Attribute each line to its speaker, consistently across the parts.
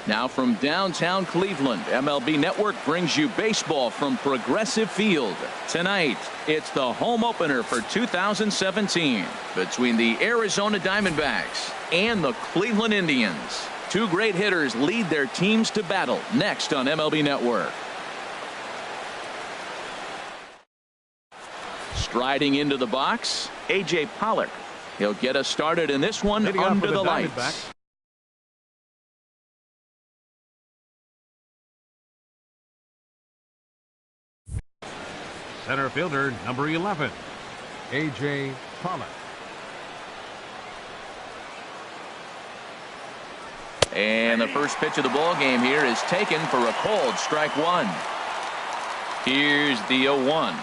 Speaker 1: Now from downtown Cleveland, MLB Network brings you baseball from Progressive Field. Tonight, it's the home opener for 2017 between the Arizona Diamondbacks and the Cleveland Indians. Two great hitters lead their teams to battle next on MLB Network. Striding into the box, A.J. Pollock. He'll get us started in this one under the lights.
Speaker 2: Center fielder, number 11, A.J. Pollock.
Speaker 1: And the first pitch of the ball game here is taken for a called strike one. Here's the 0-1.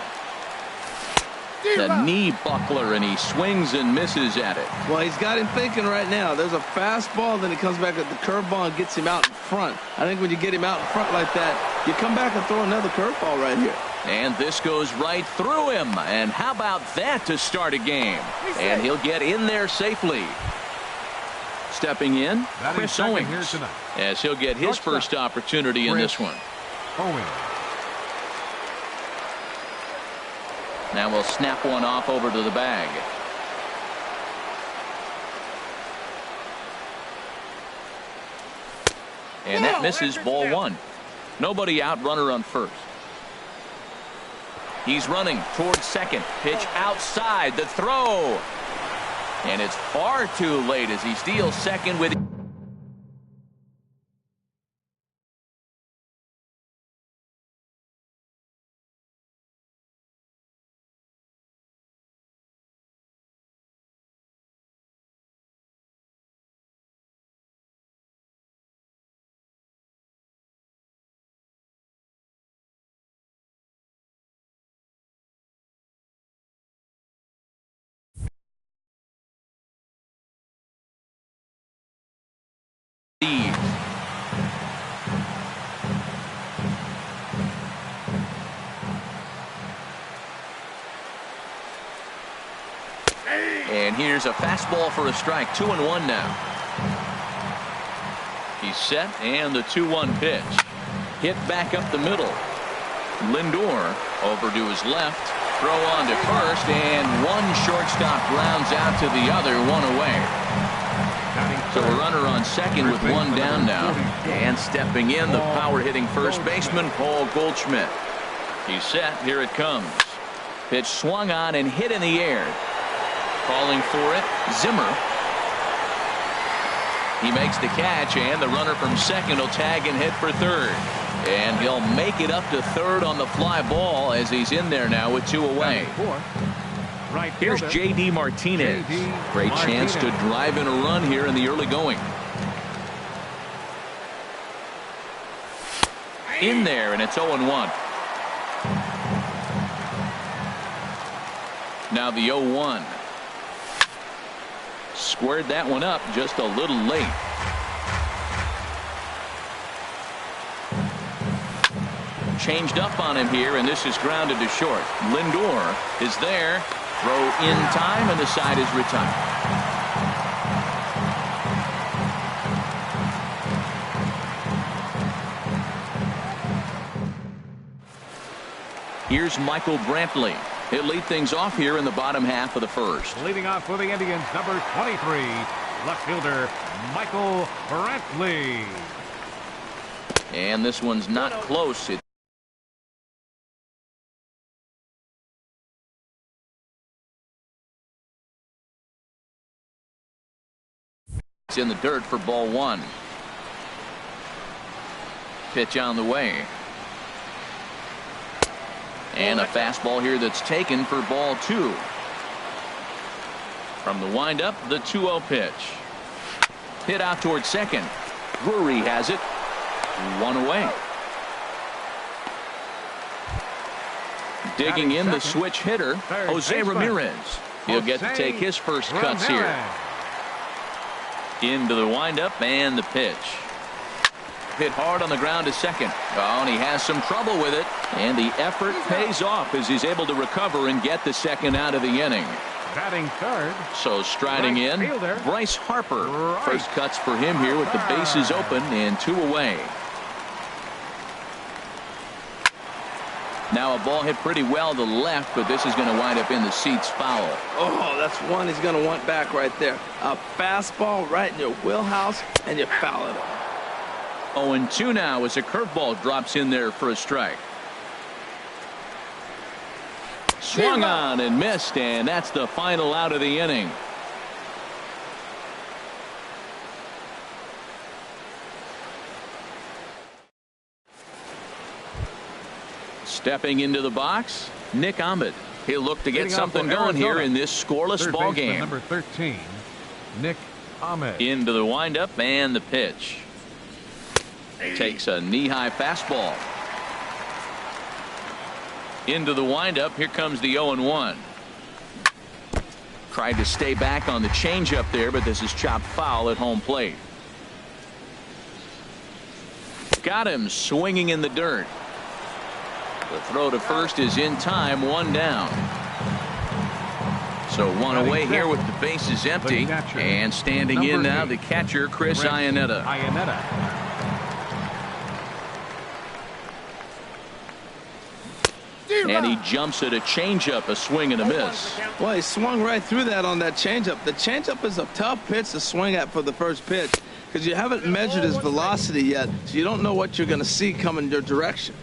Speaker 1: The knee buckler, and he swings and misses at it.
Speaker 3: Well, he's got him thinking right now. There's a fastball, then he comes back at the curveball and gets him out in front. I think when you get him out in front like that, you come back and throw another curveball right here.
Speaker 1: And this goes right through him. And how about that to start a game? And he'll get in there safely. Stepping in, Chris Owings, as he'll get his first opportunity in this one. Now we'll snap one off over to the bag. And that misses, ball one. Nobody out, runner on first. He's running towards second. Pitch outside, the throw. And it's far too late as he steals second with lead. And here's a fastball for a strike. 2-1 now. He's set, and the 2-1 pitch. Hit back up the middle. Lindor over to his left. Throw on to first, and one shortstop grounds out to the other, one away. So a runner on second with one down now. And stepping in, the power-hitting first baseman, Paul Goldschmidt. He's set. Here it comes. Pitch swung on and hit in the air. Calling for it, Zimmer. He makes the catch, and the runner from second will tag and hit for third. And he'll make it up to third on the fly ball as he's in there now with two away. Here's J.D. Martinez. Great chance to drive in a run here in the early going. In there, and it's 0-1. Now the 0-1. Squared that one up just a little late. Changed up on him here, and this is grounded to short. Lindor is there. Throw in time, and the side is retired. Here's Michael Brantley. He'll lead things off here in the bottom half of the first.
Speaker 2: Leading off for the Indians, number 23, left fielder Michael Brantley.
Speaker 1: And this one's not close. It's in the dirt for ball one. Pitch on the way. And a fastball here that's taken for ball two. From the windup, the 2-0 pitch. Hit out towards second. Drury has it. One away. Digging in the switch hitter, Jose Ramirez. He'll get to take his first cuts here. Into the windup and the pitch. Hit hard on the ground to second. Oh, and he has some trouble with it. And the effort pays off as he's able to recover and get the second out of the inning.
Speaker 2: Batting third.
Speaker 1: So striding
Speaker 2: Right
Speaker 1: in,
Speaker 2: fielder.
Speaker 1: Bryce Harper.
Speaker 2: Right.
Speaker 1: First cuts for him here with the bases open and 2 away. Now a ball hit pretty well to the left, but this is going to wind up in the seats foul.
Speaker 3: Oh, that's one he's going to want back right there. A fastball right in your wheelhouse, and you foul it.
Speaker 1: 0-2 now as a curveball drops in there for a strike. Swung on and missed, and that's the final out of the inning. Stepping into the box, Nick Ahmed. He'll look to get something going here in this scoreless ball game.
Speaker 2: Number 13, Nick Ahmed.
Speaker 1: Into the windup and the pitch. Takes a knee-high fastball. Into the windup. Here comes the 0-1. Tried to stay back on the changeup there, but this is chopped foul at home plate. Got him swinging in the dirt. The throw to first is in time, 1 down. So 1 away here with the bases empty. And standing in now, the catcher, Chris Iannetta. And he jumps at a changeup, a swing and a miss.
Speaker 3: Well, he swung right through that on that changeup. The changeup is a tough pitch to swing at for the first pitch because you haven't measured his velocity yet, so you don't know what you're going to see coming your direction.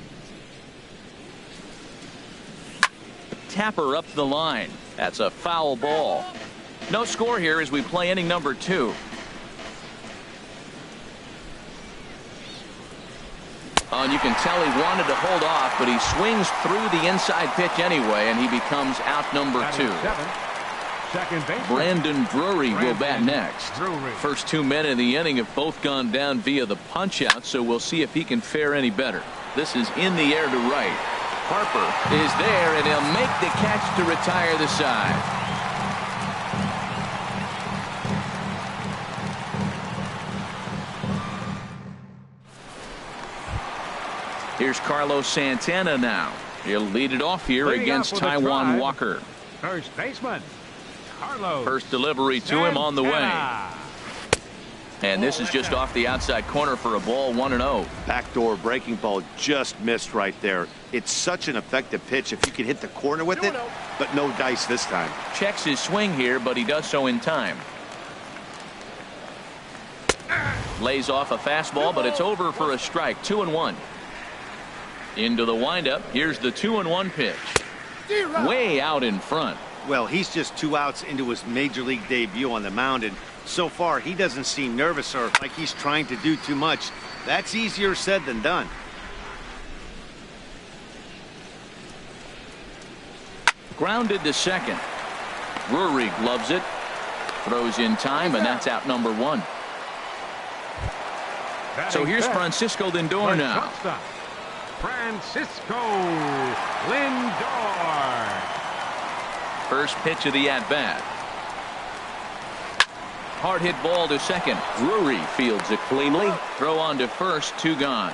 Speaker 1: Tapper up the line. That's a foul ball. No score here as we play inning number 2. Oh, and you can tell he wanted to hold off, but he swings through the inside pitch anyway, and he becomes out number 2. Brandon Drury will bat next. First 2 men in the inning have both gone down via the punch out, so we'll see if he can fare any better. This is in the air to right. Harper is there, and he'll make the catch to retire the side. Here's Carlos Santana now. He'll lead it off here against Taijuan Walker.
Speaker 2: First baseman, Carlos.
Speaker 1: First delivery to him on the way. And this is just off the outside corner for a ball, 1-0.
Speaker 4: Backdoor breaking ball just missed right there. It's such an effective pitch if you can hit the corner with it, but no dice this time.
Speaker 1: Checks his swing here, but he does so in time. Lays off a fastball, but it's over for a strike. 2-1. Into the windup. Here's the 2-1 pitch. Way out in front.
Speaker 4: Well, he's just 2 outs into his major league debut on the mound, and so far he doesn't seem nervous or like he's trying to do too much. That's easier said than done.
Speaker 1: Grounded to second. Drury gloves it. Throws in time, and that's out number 1. So here's Francisco Lindor now.
Speaker 2: Francisco Lindor.
Speaker 1: First pitch of the at-bat. Hard hit ball to second. Drury fields it cleanly. Throw on to first, 2 gone.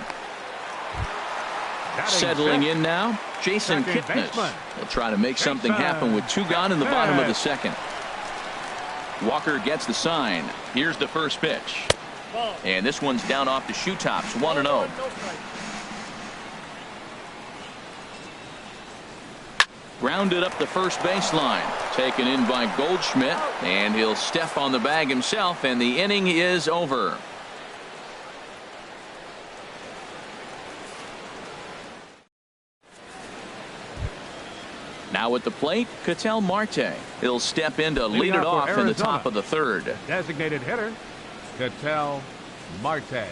Speaker 1: Settling in now, Jason Kipnis. He'll try to make something happen with 2 gone in the bottom of the second. Walker gets the sign. Here's the first pitch. And this one's down off the shoe tops, 1-0. Grounded up the first baseline. Taken in by Goldschmidt, and he'll step on the bag himself, and the inning is over. Now at the plate, Ketel Marte. He'll step in to lead it off in the top of the 3rd.
Speaker 2: Designated hitter, Ketel Marte.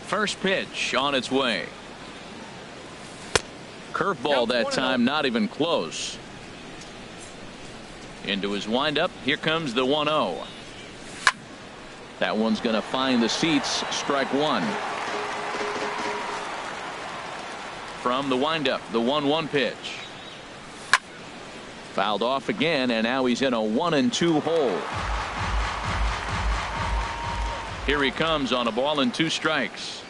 Speaker 1: First pitch on its way. Curveball that time, not even close. Into his windup. Here comes the 1-0. That one's going to find the seats. Strike 1. From the windup, the 1-1 pitch. Fouled off again, and now he's in a 1-2 hole. Here he comes on a ball and 2 strikes.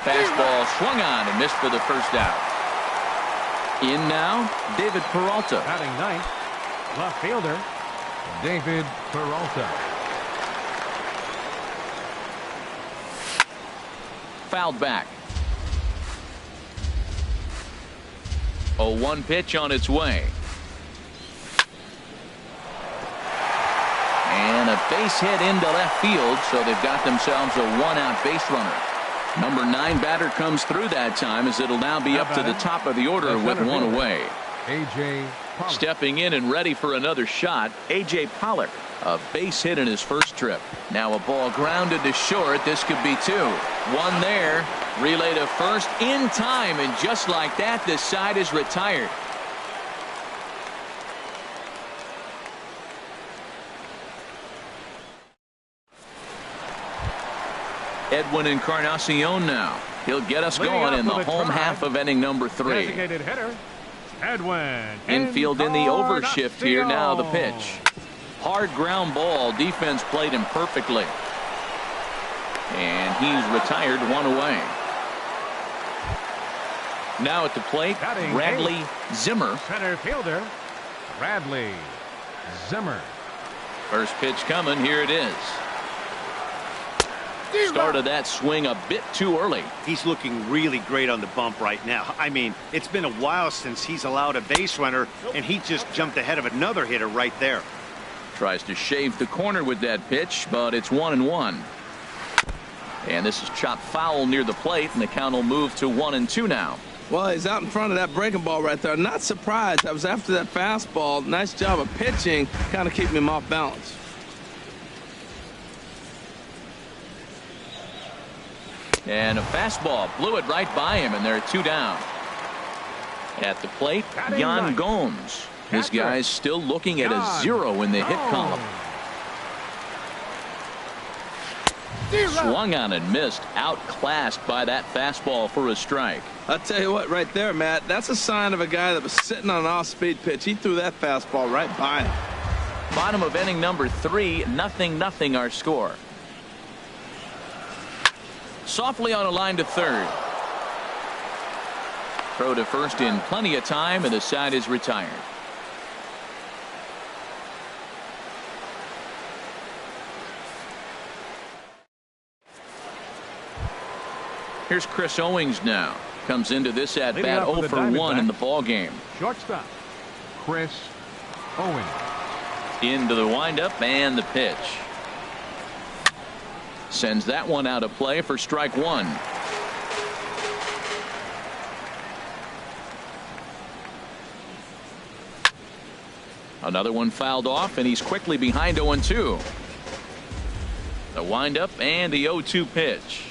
Speaker 1: Fastball swung on and missed for the first out. In now, David Peralta.
Speaker 2: Batting ninth, Left fielder, David Peralta.
Speaker 1: Fouled back. 0-1 pitch on its way. And a base hit into left field, so they've got themselves a one-out base runner. Number 9 batter comes through that time, as it'll now be up to the top of the order with one away.
Speaker 2: A.J. Pollock.
Speaker 1: Stepping in and ready for another shot, A.J. Pollock. A base hit in his first trip. Now a ball grounded to short. This could be 2. One there. Relay to first in time, and just like that, this side is retired. Edwin Encarnacion now. He'll get us going in the home half of inning number 3.
Speaker 2: Designated hitter, Edwin.
Speaker 1: Infield in the overshift here. Now the pitch. Hard ground ball. Defense played him perfectly. And he's retired, one away. Now at the plate, Bradley Zimmer.
Speaker 2: Center fielder, Bradley Zimmer.
Speaker 1: First pitch coming. Here it is. Started that swing a bit too early.
Speaker 4: He's looking really great on the bump right now. I mean, it's been a while since he's allowed a base runner, and he just jumped ahead of another hitter right there.
Speaker 1: Tries to shave the corner with that pitch, but it's 1-1. And this is chopped foul near the plate, and the count will move to 1-2 now.
Speaker 3: Well, he's out in front of that breaking ball right there. Not surprised. I was after that fastball. Nice job of pitching, kind of keeping him off balance.
Speaker 1: And a fastball blew it right by him, and there are 2 down. At the plate, Jan Gomes. His guy's still looking at a 0 in the hit column. Swung on and missed, outclassed by that fastball for a strike.
Speaker 3: I'll tell you what, right there, Matt, that's a sign of a guy that was sitting on an off-speed pitch. He threw that fastball right by him.
Speaker 1: Bottom of inning number 3, 0-0 our score. Softly on a line to third. Throw to first in plenty of time, and the side is retired. Here's Chris Owings now. Comes into this at bat 0 for 1 in the ball game.
Speaker 2: Shortstop, Chris Owings.
Speaker 1: Into the windup and the pitch. Sends that one out of play for strike 1. Another one fouled off, and he's quickly behind 0-2. The windup and the 0-2 pitch.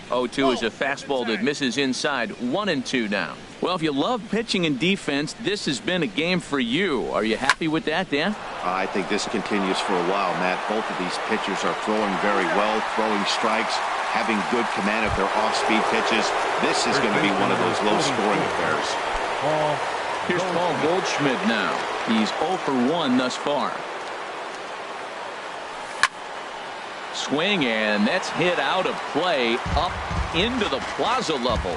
Speaker 1: 0-2 is a fastball that misses inside. 1-2 now. Well, if you love pitching and defense, this has been a game for you. Are you happy with that, Dan?
Speaker 4: I think this continues for a while, Matt. Both of these pitchers are throwing very well, throwing strikes, having good command of their off-speed pitches. This is going to be one of those low-scoring affairs.
Speaker 1: Here's Paul Goldschmidt now. He's 0 for 1 thus far. Swing, and that's hit out of play up into the plaza level.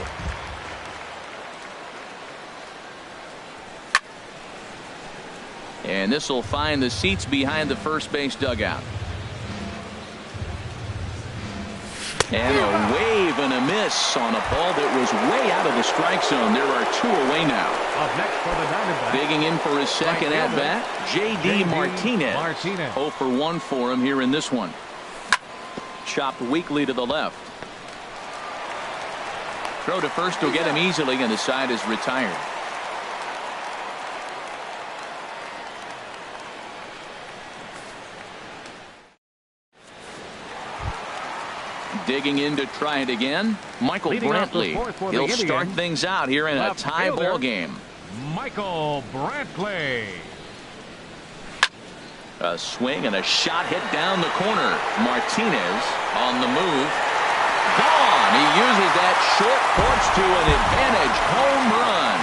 Speaker 1: And this will find the seats behind the first base dugout. And a wave and a miss on a ball that was way out of the strike zone. There are 2 away now.
Speaker 2: Up next for the Diamondbacks.
Speaker 1: Digging in for his second at bat, J.D. Martinez. 0 for 1 for him here in this one. Chopped weakly to the left. Throw to first will get him easily, and the side is retired. Digging in to try it again, Michael Brantley. He'll start things out here in a tie ball game.
Speaker 2: Michael Brantley.
Speaker 1: A swing and a shot hit down the corner. Martinez on the move. Gone. He uses that short porch to an advantage home run.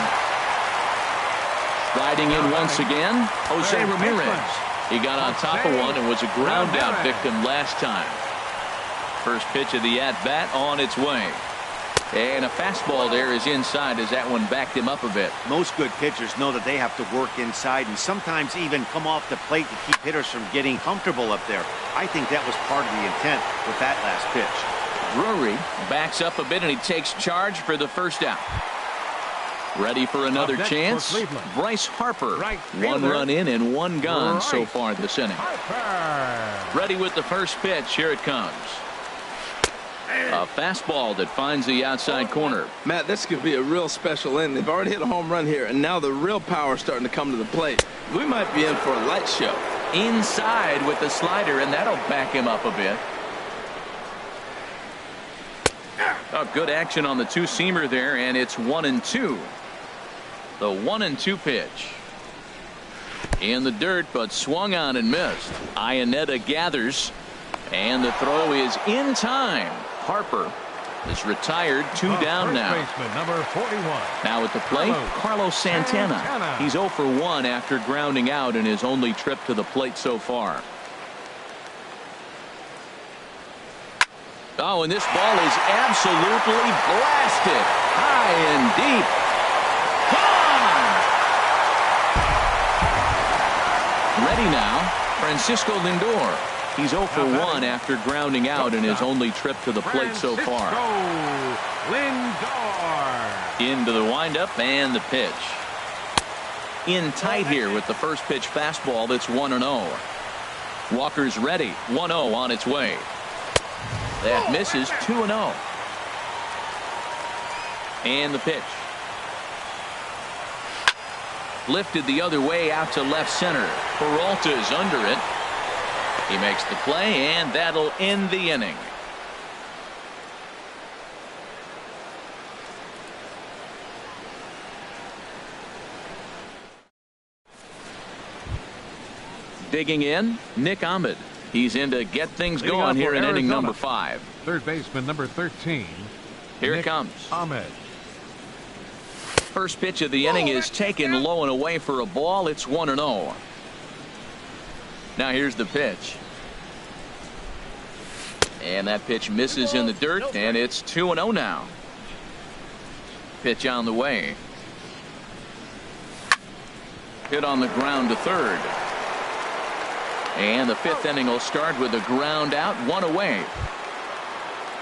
Speaker 1: Striding in once again, Jose Ramirez. He got on top of one and was a ground out victim last time. First pitch of the at-bat on its way. And a fastball there is inside as that one backed him up a bit.
Speaker 4: Most good pitchers know that they have to work inside and sometimes even come off the plate to keep hitters from getting comfortable up there. I think that was part of the intent with that last pitch.
Speaker 1: Drury backs up a bit and he takes charge for the first out. Ready for another chance. Bryce Harper. One run in and one gone so far this inning. Ready with the first pitch. Here it comes. A fastball that finds the outside corner.
Speaker 3: Matt, this could be a real special inning. They've already hit a home run here, and now the real power is starting to come to the plate. We might be in for a light show.
Speaker 1: Inside with the slider, and that'll back him up a bit. Oh, good action on the two-seamer there, and it's 1-2. The 1-2 pitch. In the dirt, but swung on and missed. Iannetta gathers, and the throw is in time. Harper is retired, 2 down now.
Speaker 2: Baseman, number 41.
Speaker 1: Now at the plate, Carlos Santana. He's 0 for 1 after grounding out in his only trip to the plate so far. Oh, and this ball is absolutely blasted. High and deep. Gone! Ready now, Francisco Lindor. He's 0 for 1 after grounding out in his only trip to the plate so far.
Speaker 2: Lindor.
Speaker 1: Into the windup and the pitch. In tight here with the first pitch fastball that's 1-0. Walker's ready. 1-0 on its way. That misses. 2-0. And the pitch. Lifted the other way out to left center. Peralta's under it. He makes the play, and that'll end the inning. Digging in, Nick Ahmed. He's in to get things going here in inning number 5.
Speaker 2: Third baseman, number 13.
Speaker 1: Here it comes.
Speaker 2: Ahmed.
Speaker 1: First pitch of the inning is taken low and away for a ball. It's 1-0. Now here's the pitch. And that pitch misses in the dirt, and it's 2-0 now. Pitch on the way. Hit on the ground to third. And the 5th inning will start with a ground out, 1 away.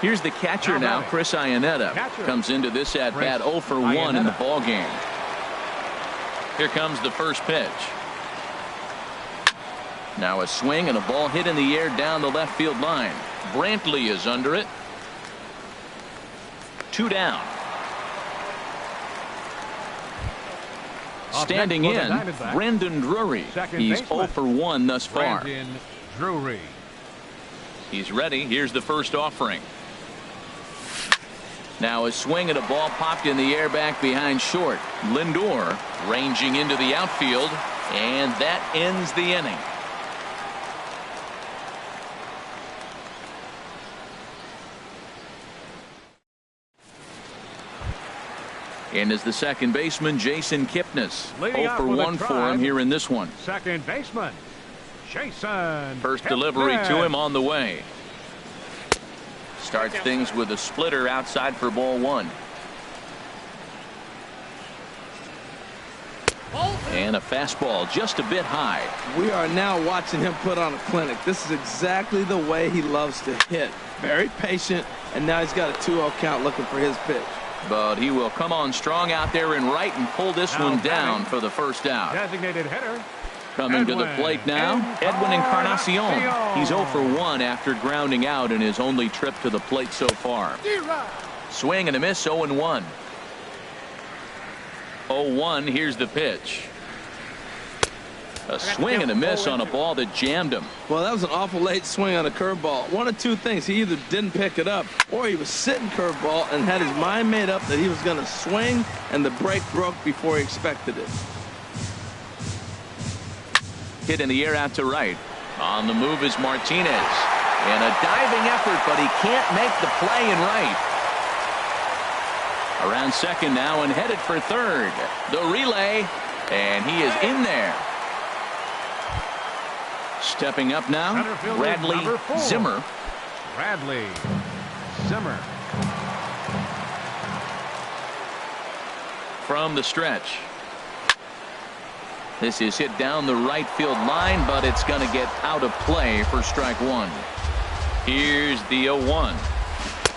Speaker 1: Here's the catcher now, Chris Iannetta. Comes into this at-bat 0 for 1 in the ball game. Here comes the first pitch. Now a swing and a ball hit in the air down the left field line. Brantley is under it. 2 down. Standing in, Brandon Drury. He's 0 for 1 thus far.
Speaker 2: Brandon Drury.
Speaker 1: He's ready. Here's the first offering. Now a swing and a ball popped in the air back behind short. Lindor ranging into the outfield, and that ends the inning. And as the second baseman, Jason Kipnis. 0 for 1 for him here in this one.
Speaker 2: Second baseman, Jason.
Speaker 1: First delivery to him on the way. Starts things with a splitter outside for ball 1. And a fastball just a bit high.
Speaker 3: We are now watching him put on a clinic. This is exactly the way he loves to hit. Very patient, and now he's got a 2-0 count looking for his pitch.
Speaker 1: But he will come on strong out there in right and pull this one down for the first out.
Speaker 2: Designated hitter.
Speaker 1: Coming to the plate now, Edwin Encarnacion. He's 0 for 1 after grounding out in his only trip to the plate so far. Swing and a miss, 0-1. 0-1, here's the pitch. A swing and a miss on a ball that jammed him.
Speaker 3: Well, that was an awful late swing on a curveball. One of two things. He either didn't pick it up or he was sitting curveball and had his mind made up that he was going to swing, and the break broke before he expected it.
Speaker 1: Hit in the air out to right. On the move is Martinez. And a diving effort, but he can't make the play in right. Around second now and headed for third. The relay, and he is in there. Stepping up now, Bradley Zimmer.
Speaker 2: Bradley Zimmer.
Speaker 1: from the stretch. This is hit down the right field line, but it's going to get out of play for strike one. Here's the 0-1.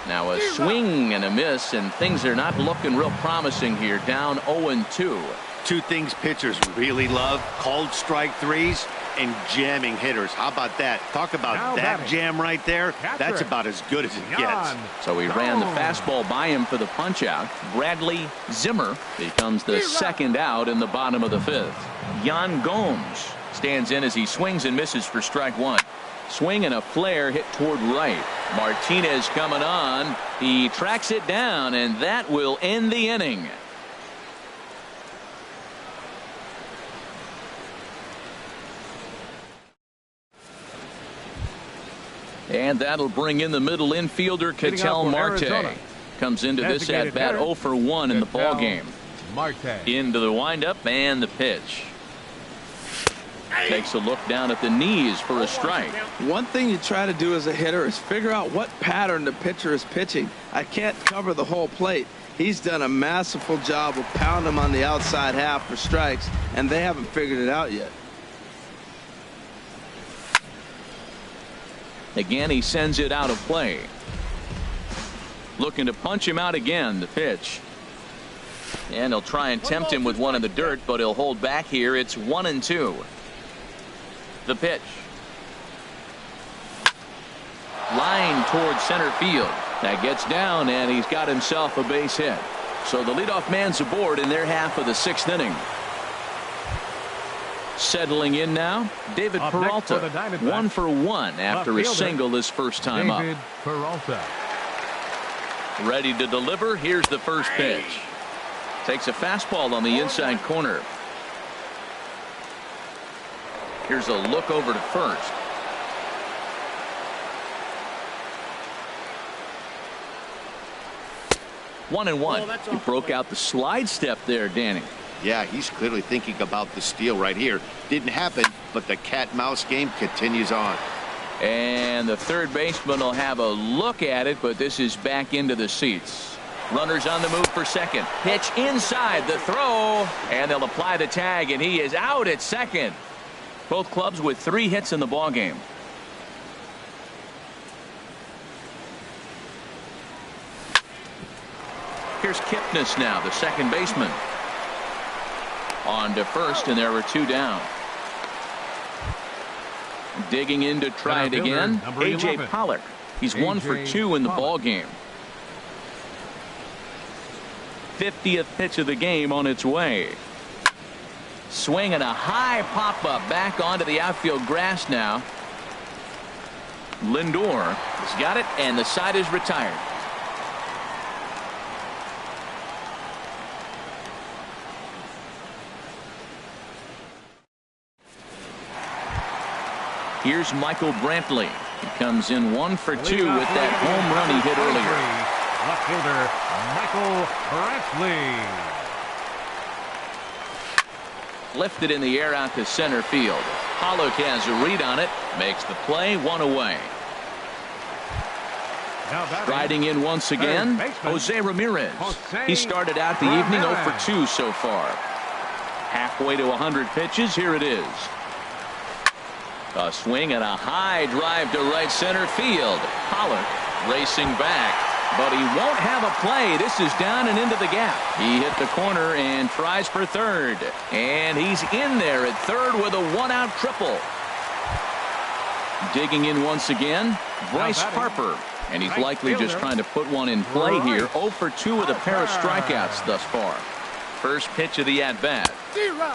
Speaker 1: Now a swing and a miss, and things are not looking real promising here. Down 0-2.
Speaker 4: Two things pitchers really love: called strike threes and jamming hitters. How about that? Talk about
Speaker 2: now
Speaker 4: that
Speaker 2: batting.
Speaker 4: Jam right there. That's about as good as it gets.
Speaker 1: So he ran the fastball by him for the punch out. Bradley Zimmer becomes the second out in the bottom of the fifth. Yan Gomes stands in as he swings and misses for strike one. Swing and a flare hit toward right. Martinez coming on. He tracks it down, and that will end the inning. And that'll bring in the middle infielder, Ketel Marte. Comes into this at bat 0 for 1 in the ball game. Into the windup and the pitch. Takes a look down at the knees for a strike.
Speaker 3: One thing you try to do as a hitter is figure out what pattern the pitcher is pitching. I can't cover the whole plate. He's done a masterful job of pounding him on the outside half for strikes, and they haven't figured it out yet.
Speaker 1: Again, he sends it out of play. Looking to punch him out again. The pitch. And he'll try and tempt him with one in the dirt, but he'll hold back here. It's 1-2. The pitch. Line towards center field. That gets down, and he's got himself a base hit. So the leadoff man's aboard in their half of the sixth inning. Settling in now, David Peralta. 1 for 1 after a single his first time up.
Speaker 2: Peralta.
Speaker 1: Ready to deliver. Here's the first pitch. Takes a fastball on the inside corner. Here's a look over to first. One and one. He broke out the slide step there, Danny.
Speaker 4: Yeah, he's clearly thinking about the steal right here. Didn't happen, but the cat-mouse game continues on.
Speaker 1: And the third baseman will have a look at it, but this is back into the seats. Runners on the move for second. Pitch inside the throw, and they'll apply the tag, and he is out at second. Both clubs with 3 hits in the ballgame. Here's Kipnis now, the second baseman. On to first, and there were 2 down. Digging in to try it again, A.J. Pollock. He's 1 for 2 in the ball game. 50th pitch of the game on its way. Swinging a high pop-up back onto the outfield grass now. Lindor has got it, and the side is retired. Here's Michael Brantley. He comes in 1 for 2 with that home run he hit earlier.
Speaker 2: Left fielder Michael Brantley.
Speaker 1: Lifted in the air out to center field. Pollock has a read on it. Makes the play. 1 away. Riding in once again, Jose Ramirez. He started out the evening 0 for 2 so far. Halfway to 100 pitches. Here it is. A swing and a high drive to right center field. Pollock racing back, but he won't have a play. This is down and into the gap. He hit the corner and tries for third, and he's in there at third with a 1-out triple. Digging in once again, Bryce Harper, and he's likely just trying to put one in play here. 0 for 2 with a pair of strikeouts thus far. First pitch of the at-bat.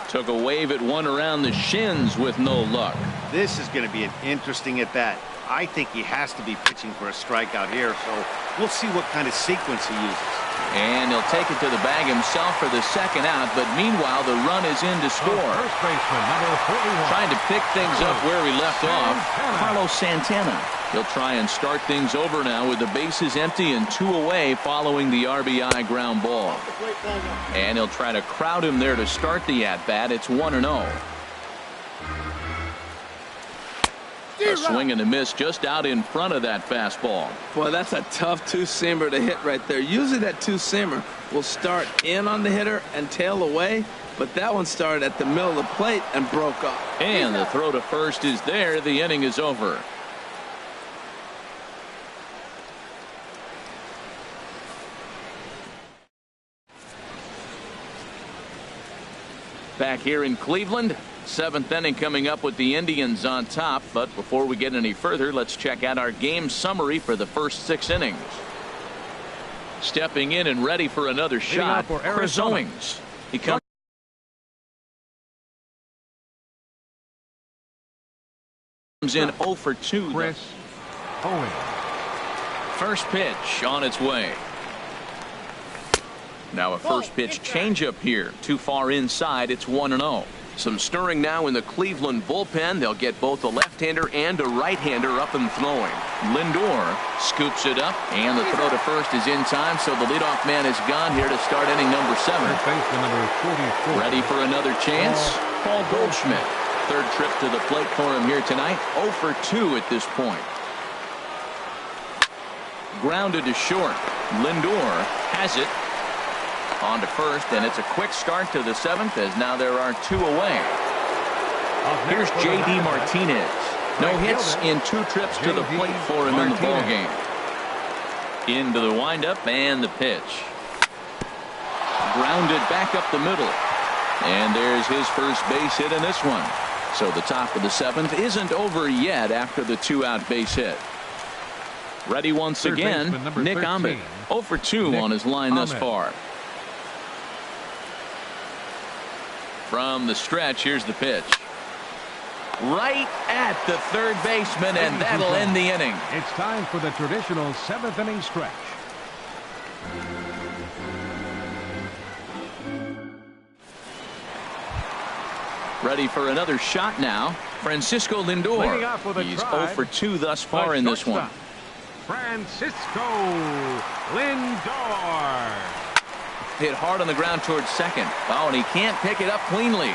Speaker 1: Took a wave at one around the shins with no luck.
Speaker 4: This is going to be an interesting at-bat. I think he has to be pitching for a strikeout here, so we'll see what kind of sequence he uses.
Speaker 1: And he'll take it to the bag himself for the second out, but meanwhile the run is in to score.
Speaker 2: First baseman, number 41.
Speaker 1: Trying to pick things up where he left off, Carlos Santana. He'll try and start things over now with the bases empty and 2 away following the RBI ground ball. And he'll try to crowd him there to start the at-bat. It's 1-0. A swing and a miss just out in front of that fastball.
Speaker 3: Boy, that's a tough two-seamer to hit right there. Usually that two-seamer will start in on the hitter and tail away, but that one started at the middle of the plate and broke off.
Speaker 1: And the throw to first is there. The inning is over. Back here in Cleveland, 7th inning coming up with the Indians on top. But before we get any further, let's check out our game summary for the first 6 innings. Stepping in and ready for another shot,
Speaker 2: for
Speaker 1: Chris Owings. He comes in 0 for 2.
Speaker 2: Chris Owings.
Speaker 1: First pitch on its way. Now a first pitch changeup here. Too far inside. It's 1-0. Some stirring now in the Cleveland bullpen. They'll get both a left-hander and a right-hander up and throwing. Lindor scoops it up, and the throw to first is in time, so the leadoff man is gone here to start inning number 7.
Speaker 2: Number 44.
Speaker 1: Ready for another chance? Paul Goldschmidt. Third trip to the plate for him here tonight. 0 for 2 at this point. Grounded to short. Lindor has it. On to first, and it's a quick start to the 7th as now there are 2 away. Here's J.D. Martinez. No hits in 2 trips to the plate for him in the ballgame. Into the windup and the pitch. Grounded back up the middle. And there's his first base hit in this one. So the top of the 7th isn't over yet after the 2-out base hit. Ready once again, Nick Ahmed. 0 for 2 on his line thus far. From the stretch, here's the pitch. Right at the third baseman, and that'll end the inning.
Speaker 2: It's time for the traditional 7th inning stretch.
Speaker 1: Ready for another shot now. Francisco Lindor. He's 0 for 2 thus far in this one.
Speaker 2: Francisco Lindor.
Speaker 1: Hit hard on the ground towards second. Oh, and he can't pick it up cleanly.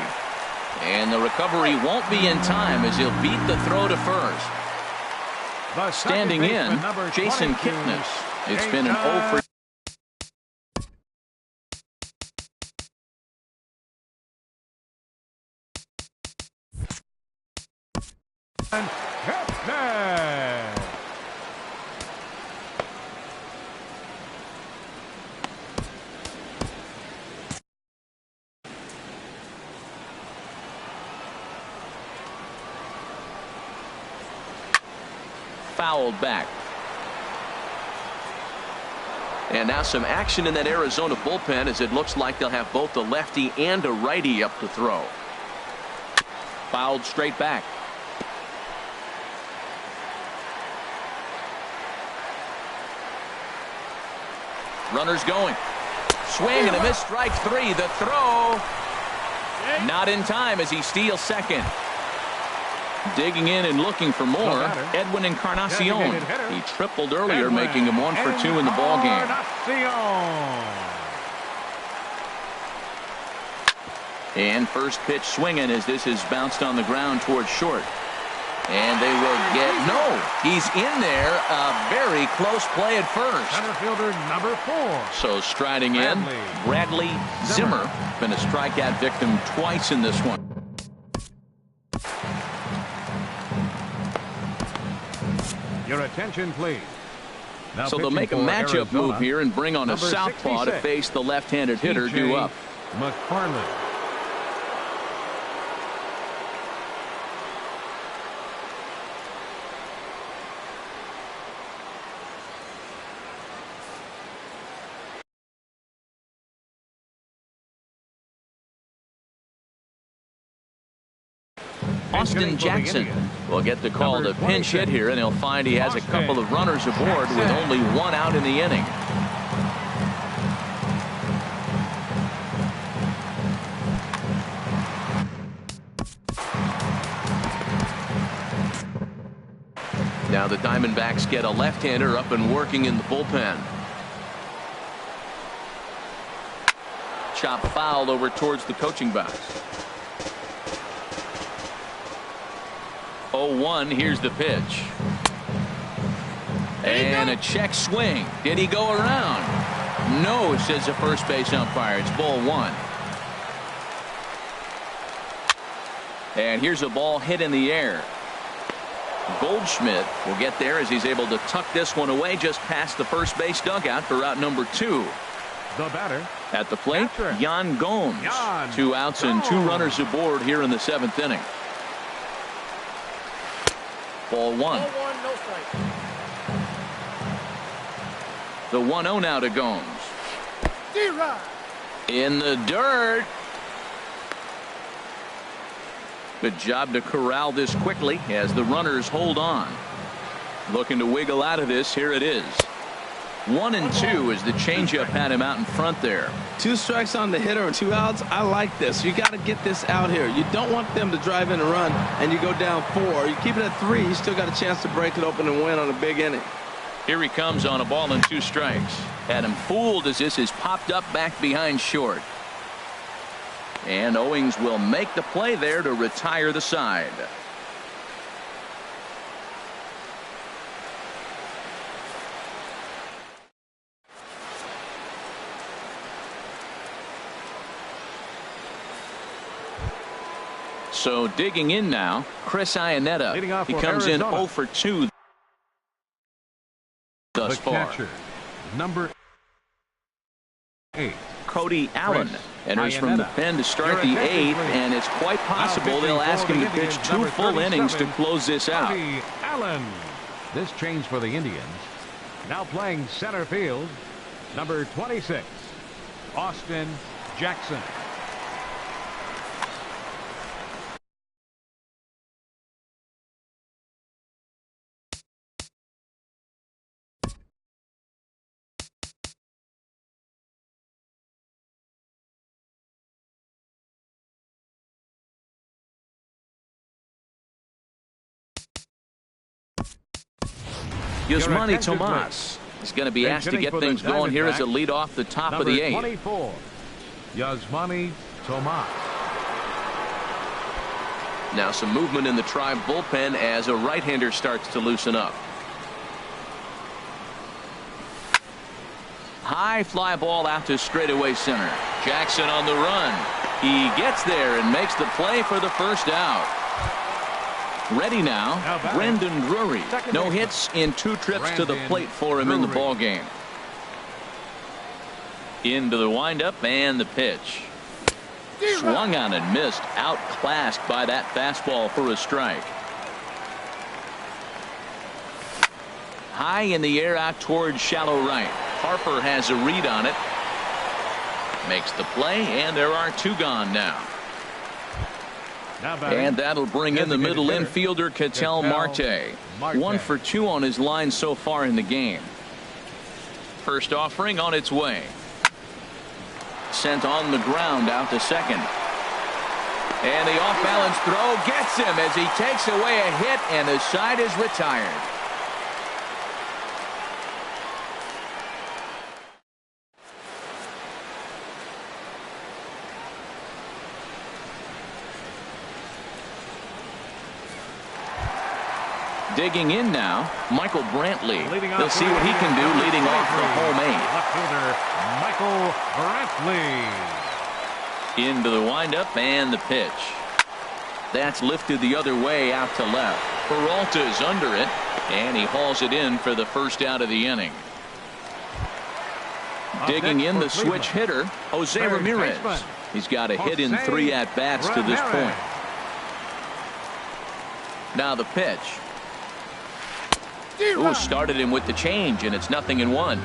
Speaker 1: And the recovery won't be in time as he'll beat the throw to first. Standing in, Jason Kipnis. It's been an 0 for
Speaker 2: 2.
Speaker 1: Fouled back. And now some action in that Arizona bullpen as it looks like they'll have both a lefty and a righty up to throw. Fouled straight back. Runners going. Swing and a miss, strike 3. The throw not in time as he steals second. Digging in and looking for more, Edwin Encarnacion. He tripled earlier, making him 1 for 2 in the ballgame. And first pitch swinging as this is bounced on the ground towards short. And they will get, no, he's in there. A very close play at first.
Speaker 2: Center fielder number 4.
Speaker 1: So striding in, Bradley Zimmer. Been a strikeout victim twice in this one.
Speaker 2: Your attention, please. Now
Speaker 1: so they'll make a matchup move here and bring on a southpaw to face the left-handed hitter due up.
Speaker 2: McFarland.
Speaker 1: Austin Jackson will get the call to pinch hit here, and he'll find he has a couple of runners aboard with only 1 out in the inning. Now the Diamondbacks get a left-hander up and working in the bullpen. Chop fouled over towards the coaching box. 0-1. Here's the pitch. And a check swing. Did he go around? No, says the first base umpire. It's ball one. And here's a ball hit in the air. Goldschmidt will get there as he's able to tuck this one away just past the first base dugout for out number 2.
Speaker 2: The batter.
Speaker 1: At the plate,
Speaker 2: Patrick.
Speaker 1: Yan Gomes. 2 outs and 2 runners aboard here in the 7th inning. Ball one.
Speaker 5: No strike.
Speaker 1: The 1-0 now to Gomes.
Speaker 5: D-Rod.
Speaker 1: In the dirt. Good job to corral this quickly as the runners hold on. Looking to wiggle out of this. Here it is. 1-2 as the changeup had him out in front there.
Speaker 3: 2 strikes on the hitter and 2 outs. I like this. You got to get this out here. You don't want them to drive in a run and you go down 4. You keep it at 3. You still got a chance to break it open and win on a big inning.
Speaker 1: Here he comes on a ball and 2 strikes. Had him fooled as this is popped up back behind short. And Owings will make the play there to retire the side. So digging in now, Chris Iannetta.
Speaker 2: Leading off
Speaker 1: He
Speaker 2: for
Speaker 1: comes
Speaker 2: Arizona.
Speaker 1: in 0 for 2 thus
Speaker 2: The
Speaker 1: far.
Speaker 2: catcher, number 8.
Speaker 1: Cody Allen
Speaker 2: Chris
Speaker 1: enters from the
Speaker 2: Iannetta.
Speaker 1: pen to start
Speaker 2: Your
Speaker 1: the
Speaker 2: attention,
Speaker 1: 8th,
Speaker 2: please.
Speaker 1: and it's quite possible
Speaker 2: Now
Speaker 1: they'll ask him to
Speaker 2: pitching for
Speaker 1: pitch
Speaker 2: the
Speaker 1: 2
Speaker 2: Indians,
Speaker 1: full
Speaker 2: number
Speaker 1: innings to
Speaker 2: 37,
Speaker 1: close this out.
Speaker 2: Cody Allen. This change for the Indians. Now playing center field, number 26, Austin Jackson.
Speaker 1: Yasmani
Speaker 2: attention,
Speaker 1: Tomas is going to be
Speaker 2: Then
Speaker 1: asked to
Speaker 2: hitting
Speaker 1: get
Speaker 2: for the
Speaker 1: things going here as a
Speaker 2: Diamondbacks,
Speaker 1: lead off the top of
Speaker 2: Number
Speaker 1: the 8th.
Speaker 2: 24, Yasmani Tomas.
Speaker 1: Now some movement in the Tribe bullpen as a right-hander starts to loosen up. High fly ball out to straightaway center. Jackson on the run. He gets there and makes the play for the first out. Ready now, Brandon Drury. No hits in 2 trips to the plate for him in the ball game. Into the windup and the pitch. Swung on and missed, outclassed by that fastball for a strike. High in the air out towards shallow right. Harper has a read on it. Makes the play, and there are 2 gone now. And that'll bring in the middle infielder, Ketel Marte. 1 for 2 on his line so far in the game. First offering on its way. Sent on the ground out to second. And the off-balance throw gets him as he takes away a hit, and the side is retired. Digging in now, Michael Brantley. Let's see what he can do leading off the home 8th.
Speaker 2: Left fielder Michael Brantley.
Speaker 1: Into the windup and the pitch. That's lifted the other way out to left. Peralta's under it, and he hauls it in for the first out of the inning. Digging in the switch hitter, Jose Ramirez. He's got a hit in 3 at-bats to this point. Now the pitch. Ooh, started him with the change, and it's 0-1.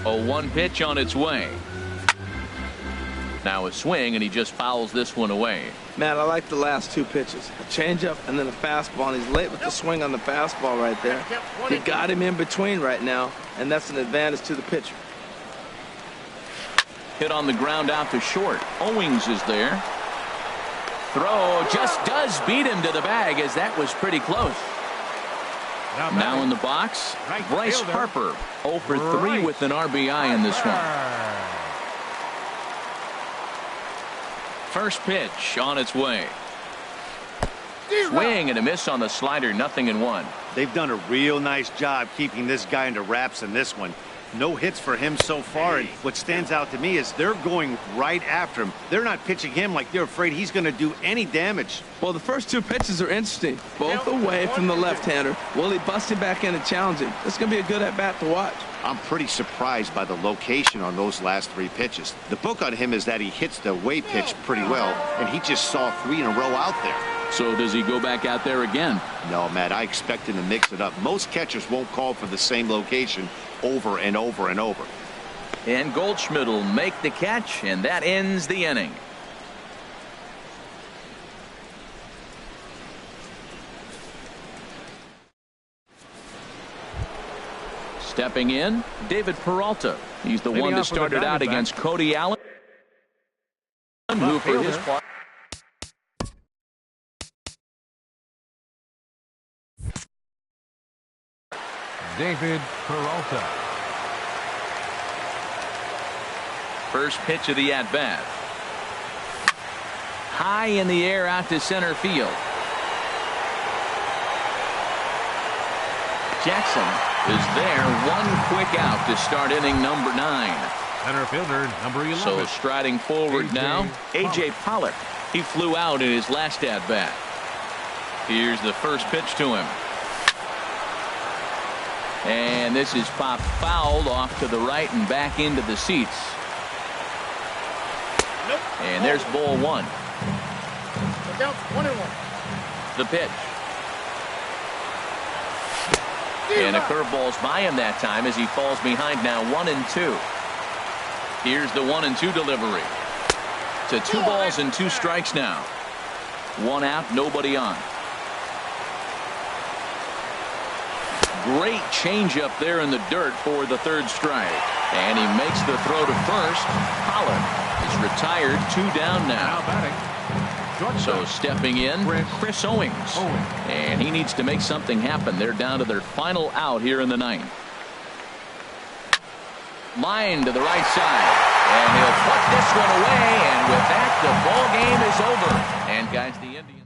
Speaker 1: 0-1 pitch on its way. Now a swing, and he just fouls this one away.
Speaker 3: Matt, I like the last 2 pitches. A changeup and then a fastball, and he's late with the swing on the fastball right there. He got him in between right now, and that's an advantage to the pitcher.
Speaker 1: Hit on the ground out to short. Owings is there. Throw just does beat him to the bag, as that was pretty close. Now in the box, Bryce Harper 0 for 3 with an RBI in this one. First pitch on its way. Swing and a miss on the slider, 0-1.
Speaker 4: They've done a real nice job keeping this guy into wraps in this one. No hits for him so far, and what stands out to me is they're going right after him. They're not pitching him like they're afraid he's going to do any damage.
Speaker 3: Well, the first two pitches are interesting, both away from the left-hander. Will he bust him back in and challenge him? This is going to be a good at-bat to watch.
Speaker 4: I'm pretty surprised by the location on those last three pitches. The book on him is that he hits the away pitch pretty well, and he just saw 3 in a row out there.
Speaker 1: So does he go back out there again?
Speaker 4: No, Matt, I expect him to mix it up. Most catchers won't call for the same location over and over and over.
Speaker 1: And Goldschmidt will make the catch, and that ends the inning. Stepping in, David Peralta. He's the one that started out against Cody Allen, who for his part.
Speaker 2: David Peralta.
Speaker 1: First pitch of the at-bat. High in the air out to center field. Jackson is there. One quick out to start inning number 9.
Speaker 2: Center fielder number 11.
Speaker 1: So striding forward now, A.J. Pollock. He flew out in his last at-bat. Here's the first pitch to him. And this is popped fouled off to the right and back into the seats. And there's ball 1.
Speaker 5: Look out, 1-1.
Speaker 1: The pitch. And a curveball's by him that time as he falls behind now 1-2. Here's the 1-2 delivery. To 2 balls and 2 strikes now. 1 out, nobody on. Great changeup there in the dirt for the 3rd strike. And he makes the throw to first. Pollard is retired, 2 down now. So stepping in, Chris Owings. And he needs to make something happen. They're down to their final out here in the 9th. Line to the right side. And he'll put this one away. And with that, the ball game is over. And guys, the Indians.